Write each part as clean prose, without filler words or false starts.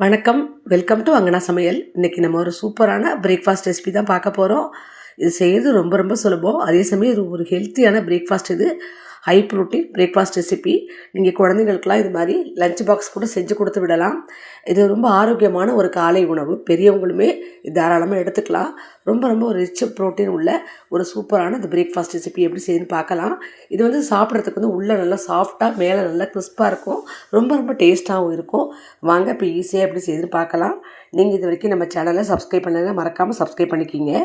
வணக்கம். Welcome to அங்கனா சமையல். இன்றைக்கி நம்ம ஒரு சூப்பரான பிரேக்ஃபாஸ்ட் ரெசிபி தான் பார்க்க போகிறோம். இது செய்கிறது ரொம்ப ரொம்ப சுலபம். அதே சமயம் இது ஒரு ஹெல்த்தியான பிரேக்ஃபாஸ்ட். இது ஹை ப்ரோட்டீன் பிரேக்ஃபாஸ்ட் ரெசிபி. நீங்கள் குழந்தைங்களுக்கெலாம் இது மாதிரி லஞ்ச் பாக்ஸ் கூட செஞ்சு கொடுத்து விடலாம். இது ரொம்ப ஆரோக்கியமான ஒரு காலை உணவு. பெரியவங்களுமே இது தாராளமாக எடுத்துக்கலாம். ரொம்ப ரொம்ப ஒரு ரிச் ப்ரோட்டீன் உள்ள ஒரு சூப்பரான இந்த பிரேக்ஃபாஸ்ட் ரெசிபி எப்படி செய்யுதுன்னு பார்க்கலாம். இது வந்து சாப்பிட்றதுக்கு வந்து உள்ளே நல்லா சாஃப்டாக, மேலே நல்லா கிறிஸ்பாக இருக்கும். ரொம்ப ரொம்ப டேஸ்ட்டாகவும் இருக்கும். வாங்க இப்போ ஈஸியாக எப்படி செய்யுதுன்னு பார்க்கலாம். நீங்கள் இது வரைக்கும் நம்ம சேனலை சப்ஸ்கிரைப் பண்ணலைன்னா மறக்காமல் சப்ஸ்கிரைப் பண்ணிக்கிங்க.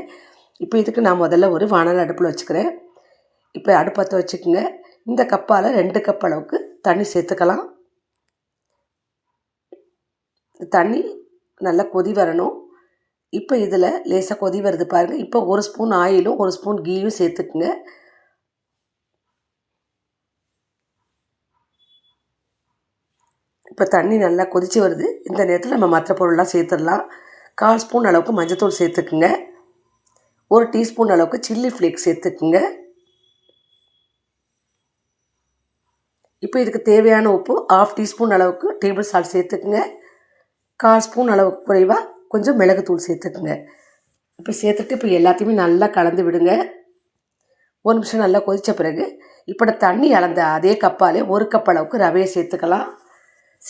இப்போ இதுக்கு நான் முதல்ல ஒரு வானல் அடுப்பில் வச்சுக்கிறேன். இப்போ அடுப்பத்தை வச்சுக்கோங்க. இந்த கப்பால் 2 கப் அளவுக்கு தண்ணி சேர்த்துக்கலாம். தண்ணி நல்லா கொதி வரணும். இப்போ இதில் லேசாக கொதி வருது பாருங்கள். இப்போ 1 ஸ்பூன் ஆயிலும் 1 ஸ்பூன் கீயும் சேர்த்துக்குங்க. இப்போ தண்ணி நல்லா கொதித்து வருது. இந்த நேரத்தில் நம்ம மற்ற பொருள்லாம் சேர்த்துடலாம். 1/4 ஸ்பூன் அளவுக்கு மஞ்சத்தூள் சேர்த்துக்குங்க. 1 டீஸ்பூன் அளவுக்கு சில்லி ஃப்ளேக்ஸ் சேர்த்துக்குங்க. இப்போ இதுக்கு தேவையான உப்பு 1/2 டீஸ்பூன் அளவுக்கு டேபிள் சால்ட் சேர்த்துக்குங்க. 1/4 ஸ்பூன் அளவுக்கு குறைவாக கொஞ்சம் மிளகுத்தூள் சேர்த்துக்குங்க. இப்போ சேர்த்துட்டு இப்போ எல்லாத்தையுமே நல்லா கலந்து விடுங்க. 1 நிமிஷம் நல்லா கொதித்த பிறகு இப்போ தண்ணி அளந்த அதே கப்பாலே 1 கப் அளவுக்கு ரவையை சேர்த்துக்கலாம்.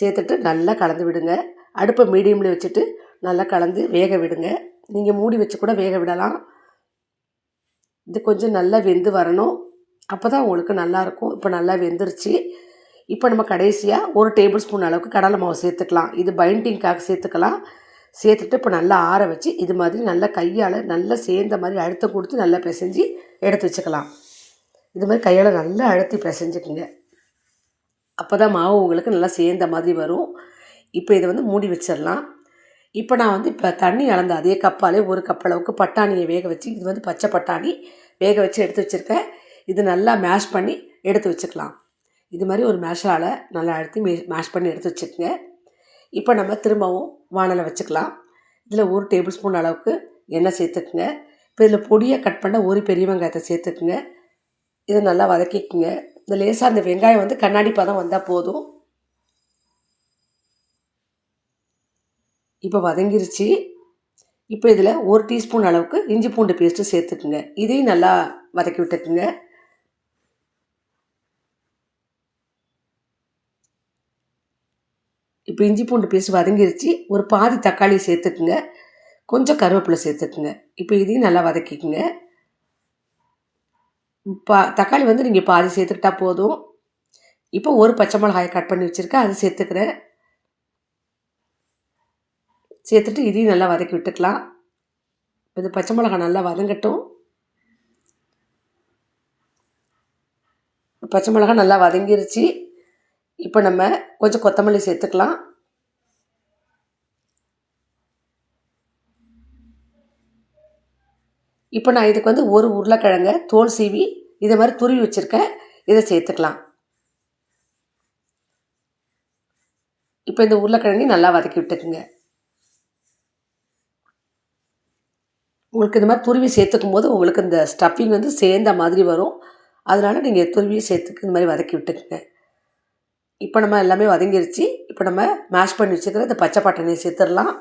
சேர்த்துட்டு நல்லா கலந்து விடுங்க. அடுப்பை மீடியமில் வச்சுட்டு நல்லா கலந்து வேக விடுங்க. நீங்கள் மூடி வச்சு கூட வேக விடலாம். இது கொஞ்சம் நல்லா வெந்து வரணும். அப்போ தான் உங்களுக்கு நல்லாயிருக்கும். இப்போ நல்லா வெந்துருச்சு. இப்போ நம்ம கடைசியாக 1 டேபிள் ஸ்பூன் அளவுக்கு கடலை மாவு சேர்த்துக்கலாம். இது பைண்டிங்காக சேர்த்துக்கலாம். சேர்த்துட்டு இப்போ நல்லா ஆற வச்சு இது மாதிரி நல்லா கையால் நல்லா சேர்ந்த மாதிரி அழுத்தம் கொடுத்து நல்லா பிசைஞ்சு எடுத்து வச்சுக்கலாம். இது மாதிரி கையால் நல்லா அழுத்தி பிசைஞ்சுக்குங்க. அப்போ தான் மாவு உங்களுக்கு நல்லா சேர்ந்த மாதிரி வரும். இப்போ இதை வந்து மூடி வச்சிடலாம். இப்போ நான் வந்து இப்போ தண்ணி அளந்த அதே கப்பாலே 1 கப் அளவுக்கு பட்டாணியை வேக வச்சு, இது வந்து பச்சை பட்டாணி வேக வச்சு எடுத்து வச்சுருக்கேன். இது நல்லா மேஷ் பண்ணி எடுத்து வச்சுக்கலாம். இது மாதிரி ஒரு மேஷால் நல்லா அழுத்தி மேஷ் பண்ணி எடுத்து வச்சுக்கோங்க. இப்போ நம்ம திரும்பவும் வானலை வச்சுக்கலாம். இதில் 1 டேபிள் ஸ்பூன் அளவுக்கு எண்ணெய் சேர்த்துக்குங்க. இப்போ இதில் பொடியாக கட் பண்ண 1 பெரிய வெங்காயத்தை சேர்த்துக்குங்க. இதை நல்லா வதக்கிக்குங்க. இந்த லேசாக அந்த வெங்காயம் வந்து கண்ணாடி பதம் வந்தால் போதும். இப்போ வதங்கிருச்சு. இப்போ இதில் 1 டீஸ்பூன் அளவுக்கு இஞ்சி பூண்டு பேஸ்ட்டு சேர்த்துக்குங்க. இதையும் நல்லா வதக்கி விட்டுக்குங்க. இப்போ இஞ்சி பூண்டு பேஸ்ட் வதங்கிருச்சு. ஒரு பாதி தக்காளி சேர்த்துக்குங்க. கொஞ்சம் கருவேப்பிலை சேர்த்துக்குங்க. இப்போ இதையும் நல்லா வதக்கிக்குங்க. தக்காளி வந்து நீங்கள் பாதி சேர்த்துக்கிட்டா போதும். இப்போ ஒரு பச்சை மிளகாயை கட் பண்ணி வச்சுருக்கேன், அது சேர்த்துக்கிறேன். சேர்த்துட்டு இதையும் நல்லா வதக்கி விட்டுக்கலாம். இது பச்சை மிளகாய் நல்லா வதங்கட்டும். பச்சை மிளகாய் நல்லா வதங்கிருச்சு. இப்போ நம்ம கொஞ்சம் கொத்தமல்லி சேர்த்துக்கலாம். இப்போ நான் இதுக்கு வந்து ஒரு உருளைக்கிழங்க தோல் சீவி இதை மாதிரி துருவி வச்சுருக்கேன், இதை சேர்த்துக்கலாம். இப்போ இந்த உருளைக்கிழங்கையும் நல்லா வதக்கி விட்டுக்குங்க. உங்களுக்கு இந்த மாதிரி துருவி சேர்த்துக்கும் போது உங்களுக்கு இந்த ஸ்டஃபிங் வந்து சேர்ந்த மாதிரி வரும். அதனால் நீங்கள் துருவி சேர்த்துக்கு இந்த மாதிரி வதக்கி விட்டுக்குங்க. இப்போ நம்ம எல்லாமே வதங்கிருச்சு. இப்போ நம்ம மேஷ் பண்ணி வச்சுக்கிற இந்த பச்சை பட்டாணியை சேர்த்துடலாம்.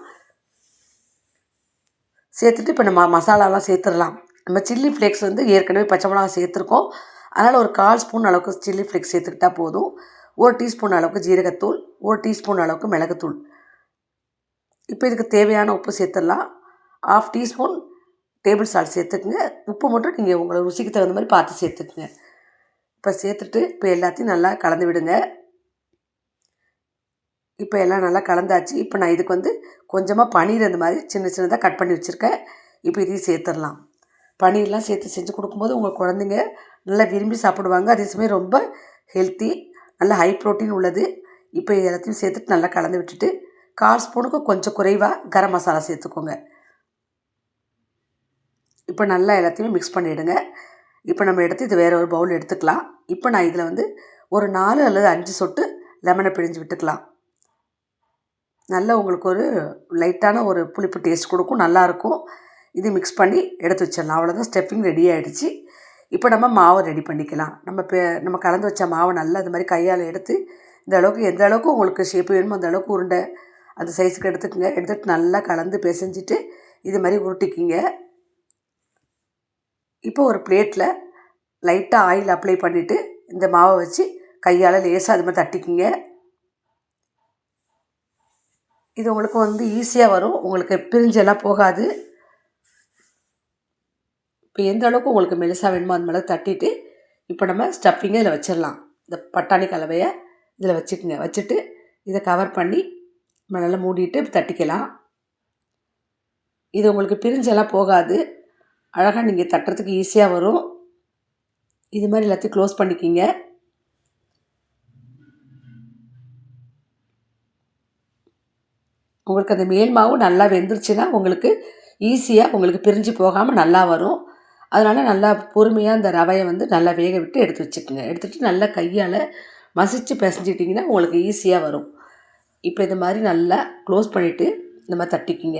சேர்த்துட்டு இப்போ நம்ம மசாலாலாம் சேர்த்துடலாம். நம்ம சில்லி ஃப்ளேக்ஸ் வந்து ஏற்கனவே பச்சை மிளகா சேர்த்துருக்கோம். அதனால் ஒரு 1/4 ஸ்பூன் அளவுக்கு சில்லி ஃப்ளேக்ஸ் சேர்த்துக்கிட்டால் போதும். 1 டீஸ்பூன் அளவுக்கு ஜீரகத்தூள், 1 டீஸ்பூன் அளவுக்கு மிளகுத்தூள். இப்போ இதுக்கு தேவையான உப்பு சேர்த்துடலாம். 1/2 டீஸ்பூன் டேபிள் சால்ட் சேர்த்துக்குங்க. உப்பு மட்டும் நீங்கள் உங்களை ருசிக்கு தகுந்த மாதிரி பார்த்து சேர்த்துக்குங்க. இப்போ சேர்த்துட்டு இப்போ எல்லாத்தையும் நல்லா கலந்து விடுங்க. இப்போ எல்லாம் நல்லா கலந்தாச்சு. இப்போ நான் இதுக்கு வந்து கொஞ்சமாக பன்னீர் அந்த மாதிரி சின்ன சின்னதாக கட் பண்ணி வச்சுருக்கேன். இப்போ இதையும் சேர்த்துடலாம். பன்னீர்லாம் சேர்த்து செஞ்சு கொடுக்கும்போது உங்கள் குழந்தைங்க நல்லா விரும்பி சாப்பிடுவாங்க. அதே சமயம் ரொம்ப ஹெல்த்தி, நல்ல ஹை ப்ரோட்டீன் உள்ளது. இப்போ எல்லாத்தையும் சேர்த்துட்டு நல்லா கலந்து விட்டுட்டு 1/4 ஸ்பூனுக்கு கொஞ்சம் குறைவாக கரம் மசாலா சேர்த்துக்கோங்க. இப்போ நல்லா எல்லாத்தையும் மிக்ஸ் பண்ணிவிடுங்க. இப்போ நம்ம எடுத்து இது வேறு ஒரு பவுல் எடுத்துக்கலாம். இப்போ நான் இதில் வந்து ஒரு 4 அல்லது 5 சொட்டு லெமனை பிழிஞ்சு விட்டுக்கலாம். நல்லா உங்களுக்கு ஒரு லைட்டான ஒரு புளிப்பு டேஸ்ட் கொடுக்கும், நல்லாயிருக்கும். இது மிக்ஸ் பண்ணி எடுத்து வச்சிடலாம். அவ்வளோதான், ஸ்டஃபிங் ரெடி ஆகிடுச்சு. இப்போ நம்ம மாவை ரெடி பண்ணிக்கலாம். நம்ம கலந்து வச்ச மாவை நல்லா இது மாதிரி கையால் எடுத்து இந்த அளவுக்கு, எந்த அளவுக்கு உங்களுக்கு ஷேப்பு வேணுமோ அந்த அளவுக்கு உருண்டை அந்த சைஸுக்கு எடுத்துக்கோங்க. எடுத்துகிட்டு நல்லா கலந்து பிசைஞ்சிட்டு இது மாதிரி உருட்டிக்கிங்க. இப்போ ஒரு பிளேட்டில் லைட்டாக ஆயில் அப்ளை பண்ணிவிட்டு இந்த மாவை வச்சு கையால் லேசாக அது மாதிரி தட்டிக்கிங்க. இது உங்களுக்கு ஈஸியாக வரும், உங்களுக்கு பிரிஞ்செல்லாம் போகாது. இப்போ எந்த அளவுக்கு உங்களுக்கு மெலிசாக வேணுமோ அந்த மாதிரி தட்டிட்டு இப்போ நம்ம ஸ்டஃபிங்கை இதில் வச்சிடலாம். இந்த பட்டாணி கலவையை இதில் வச்சுக்கோங்க. வச்சுட்டு இதை கவர் பண்ணி நம்ம நல்லா மூடிட்டு தட்டிக்கலாம். இது உங்களுக்கு பிரிஞ்செல்லாம் போகாது, அழகாக நீங்கள் தட்டுறதுக்கு ஈஸியாக வரும். இது மாதிரி எல்லாத்தையும் க்ளோஸ் பண்ணிக்கிங்க. உங்களுக்கு அந்த மேல் மாவு நல்லா வெந்துருச்சுன்னா உங்களுக்கு ஈஸியாக உங்களுக்கு பிரிஞ்சு போகாமல் நல்லா வரும். அதனால் நல்லா பொறுமையாக அந்த ரவையை நல்லா வேக விட்டு எடுத்து வச்சுக்கோங்க. எடுத்துகிட்டு நல்லா கையால் மசிச்சு பிசைஞ்சிட்டிங்கன்னா உங்களுக்கு ஈஸியாக வரும். இப்போ இது மாதிரி நல்லா க்ளோஸ் பண்ணிவிட்டு இந்த மாதிரி தட்டிக்கிங்க.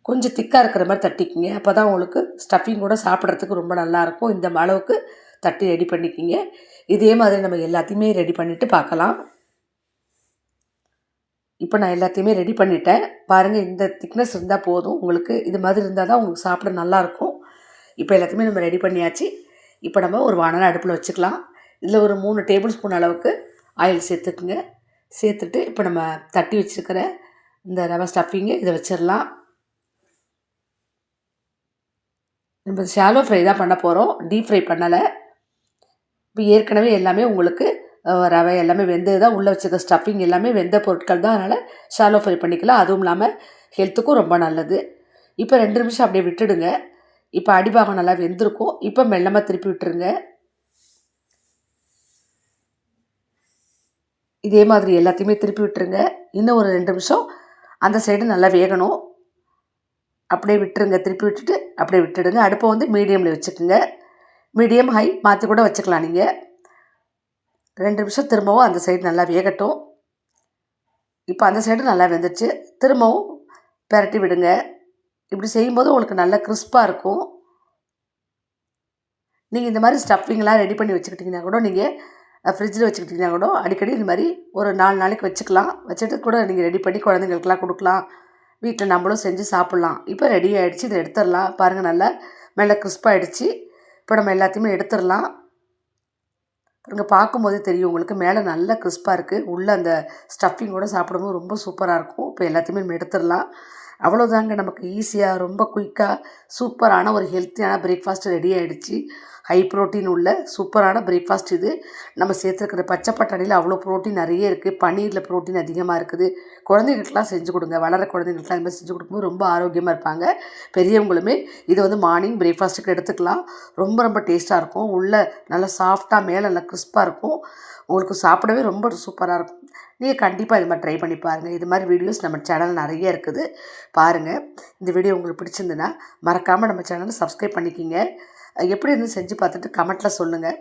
கொஞ்சம் திக்காக இருக்கிற மாதிரி தட்டிக்கிங்க. அப்போ தான் உங்களுக்கு ஸ்டஃபிங் கூட சாப்பிட்றதுக்கு ரொம்ப நல்லாயிருக்கும். இந்த அளவுக்கு தட்டி ரெடி பண்ணிக்கிங்க. இதே மாதிரி நம்ம எல்லாத்தையுமே ரெடி பண்ணிவிட்டு பார்க்கலாம். இப்போ நான் எல்லாத்தையுமே ரெடி பண்ணிட்டேன். பாருங்கள், இந்த திக்னஸ் இருந்தால் போதும் உங்களுக்கு. இது மாதிரி இருந்தால் தான் உங்களுக்கு சாப்பிட நல்லாயிருக்கும். இப்போ எல்லாத்தையுமே நம்ம ரெடி பண்ணியாச்சு. இப்போ நம்ம ஒரு வானல் அடுப்பில் வச்சுக்கலாம். இதில் ஒரு 3 டேபிள் ஸ்பூன் அளவுக்கு ஆயில் சேர்த்துக்குங்க. சேர்த்துட்டு இப்போ நம்ம தட்டி வச்சுருக்கிற இந்த ரவை ஸ்டஃபிங்கு இதை வச்சிடலாம். நம்ம ஷாலோ ஃப்ரை தான் பண்ண போகிறோம், டீப் ஃப்ரை பண்ணலை. இப்போ ஏற்கனவே எல்லாமே உங்களுக்கு ரவை எல்லாமே வெந்தது தான், உள்ளே வச்சுருக்க ஸ்டஃபிங் எல்லாமே வெந்த பொருட்கள் தான். அதனால் ஷாலோ ஃப்ரை பண்ணிக்கலாம். அதுவும் இல்லாமல் ஹெல்த்துக்கும் ரொம்ப நல்லது. இப்போ 2 நிமிஷம் அப்படியே விட்டுடுங்க. இப்போ அடிபாகம் நல்லா வெந்திருக்கும். இப்போ மெல்லமாக திருப்பி விட்டுருங்க. இதே மாதிரி எல்லாத்தையுமே திருப்பி விட்டுருங்க. இன்னும் ஒரு 2 நிமிஷம் அந்த சைடு நல்லா வேகணும். அப்படியே விட்டுருங்க. திருப்பி விட்டுட்டு அப்படியே விட்டுடுங்க. அடுப்பை மீடியமில் வச்சுக்கோங்க. மீடியம் ஹை மாற்றி கூட வச்சுக்கலாம் நீங்கள். 2 நிமிஷம் திரும்பவும் அந்த சைடு நல்லா வேகட்டும். இப்போ அந்த சைடு நல்லா வெந்துச்சு. திரும்பவும் பெரட்டி விடுங்க. இப்படி செய்யும்போது உங்களுக்கு நல்லா கிறிஸ்பாக இருக்கும். நீங்கள் இந்த மாதிரி ஸ்டஃபிங்லாம் ரெடி பண்ணி வச்சுக்கிட்டிங்கன்னா கூட, நீங்கள் ஃப்ரிட்ஜில் வச்சுக்கிட்டிங்கன்னா கூட அடிக்கடி இந்த மாதிரி ஒரு 4 நாளைக்கு வச்சுக்கலாம். வச்சுட்டு கூட நீங்கள் ரெடி பண்ணி குழந்தைங்களுக்குலாம் கொடுக்கலாம். வீட்டில் நம்மளும் செஞ்சு சாப்பிட்லாம். இப்போ ரெடி ஆகிடுச்சு. இதை எடுத்துடலாம். பாருங்கள், நல்லா மேலே கிறிஸ்பாகிடுச்சு. இப்போ நம்ம எல்லாத்தையுமே எடுத்துடலாம். இங்கே பார்க்கும்போதே தெரியும் உங்களுக்கு, மேலே நல்லா கிறிஸ்பாக இருக்குது. உள்ளே அந்த ஸ்டஃபிங்கோடு சாப்பிடும்போது ரொம்ப சூப்பராக இருக்கும். இப்போ எல்லாத்தையுமே நம்ம எடுத்துடலாம். அவ்வளோதாங்க, நமக்கு ஈஸியாக ரொம்ப குயிக்காக சூப்பரான ஒரு ஹெல்த்தியான பிரேக்ஃபாஸ்ட் ரெடி ஆகிடுச்சு. ஹை ப்ரோட்டீன் உள்ள சூப்பரான பிரேக்ஃபாஸ்ட் இது. நம்ம சேர்த்துருக்கிற பச்சை பட்டாணியில் அவ்வளோ ப்ரோட்டீன் நிறைய இருக்குது. பன்னீரில் ப்ரோட்டீன் அதிகமாக இருக்குது. குழந்தைங்களுக்குலாம் செஞ்சு கொடுங்க. வளர குழந்தைங்களுக்குலாம் இந்த மாதிரி செஞ்சு கொடுக்கும்போது ரொம்ப ஆரோக்கியமாக இருப்பாங்க. பெரியவங்களுமே இதை மார்னிங் பிரேக்ஃபாஸ்ட்டுக்கு எடுத்துக்கலாம். ரொம்ப ரொம்ப டேஸ்ட்டாக இருக்கும். உள்ளே நல்லா சாஃப்டாக, மேலே நல்லா கிறிஸ்பாக இருக்கும். உங்களுக்கு சாப்பிடவே ரொம்ப சூப்பராக இருக்கும். நீங்கள் கண்டிப்பாக இது மாதிரி ட்ரை பண்ணி பாருங்கள். இது மாதிரி வீடியோஸ் நம்ம சேனல் நிறைய இருக்குது, பாருங்கள். இந்த வீடியோ உங்களுக்கு பிடிச்சிருந்துன்னா மறக்காமல் நம்ம சேனலை சப்ஸ்கிரைப் பண்ணிக்கிங்க. எப்படி இருந்து செஞ்சு பார்த்துட்டு கமெண்ட்டில் சொல்லுங்கள்.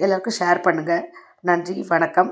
எல்லாருக்கும் ஷேர் பண்ணுங்கள். நன்றி, வணக்கம்.